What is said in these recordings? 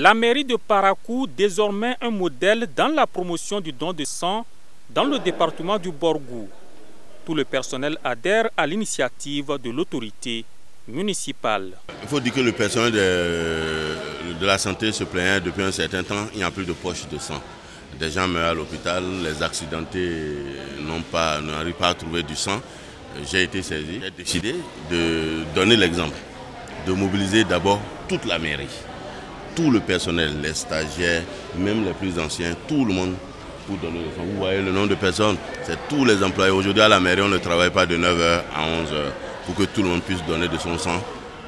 La mairie de Parakou, désormais un modèle dans la promotion du don de sang dans le département du Borgou. Tout le personnel adhère à l'initiative de l'autorité municipale. Il faut dire que le personnel de la santé se plaignait depuis un certain temps, il n'y a plus de poches de sang. Des gens meurent à l'hôpital, les accidentés n'arrivent pas à trouver du sang. J'ai été saisi, j'ai décidé de donner l'exemple, de mobiliser d'abord toute la mairie, tout le personnel, les stagiaires, même les plus anciens, tout le monde pour donner le sang. Vous voyez le nombre de personnes, c'est tous les employés. Aujourd'hui à la mairie, on ne travaille pas de 9h à 11h pour que tout le monde puisse donner de son sang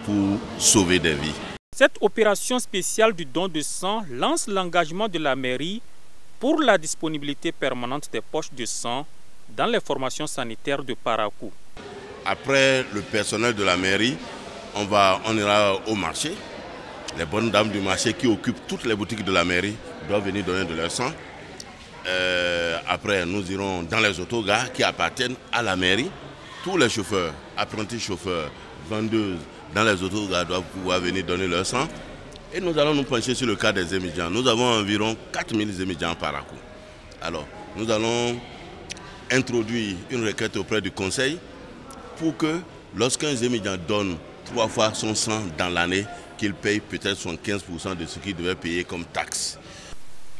pour sauver des vies. Cette opération spéciale du don de sang lance l'engagement de la mairie pour la disponibilité permanente des poches de sang dans les formations sanitaires de Parakou. Après le personnel de la mairie, on ira au marché. Les bonnes dames du marché qui occupent toutes les boutiques de la mairie doivent venir donner de leur sang. Après, nous irons dans les autogares qui appartiennent à la mairie. Tous les chauffeurs, apprentis chauffeurs, vendeuses dans les autogares doivent pouvoir venir donner leur sang. Et nous allons nous pencher sur le cas des émigrants. Nous avons environ 4000 émigrants à Parakou. Alors, nous allons introduire une requête auprès du conseil pour que lorsqu'un émigrant donne 3 fois son sang dans l'année, qu'il paye peut-être 75% de ce qu'il devait payer comme taxe.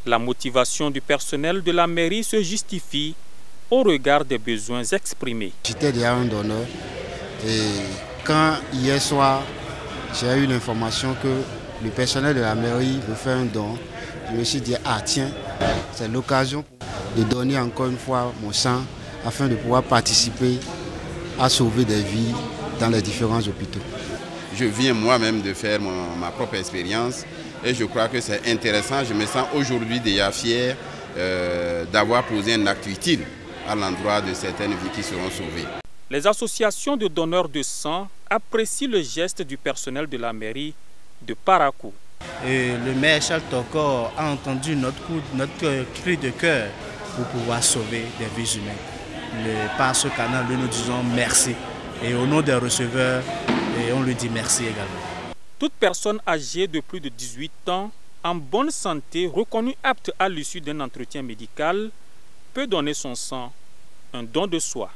La motivation du personnel de la mairie se justifie au regard des besoins exprimés. J'étais déjà un donneur et quand hier soir j'ai eu l'information que le personnel de la mairie veut faire un don, je me suis dit ah tiens, c'est l'occasion de donner encore une fois mon sang afin de pouvoir participer à sauver des vies dans les différents hôpitaux. Je viens moi-même de faire ma propre expérience et je crois que c'est intéressant. Je me sens aujourd'hui déjà fier d'avoir posé un acte utile à l'endroit de certaines vies qui seront sauvées. Les associations de donneurs de sang apprécient le geste du personnel de la mairie de Parakou. Et le maire Charles Tokor a entendu notre cri de cœur pour pouvoir sauver des vies humaines. Par ce canal, nous disons merci. Et au nom des receveurs, on lui dit merci également. Toute personne âgée de plus de 18 ans, en bonne santé, reconnue apte à l'issue d'un entretien médical, peut donner son sang, un don de soi.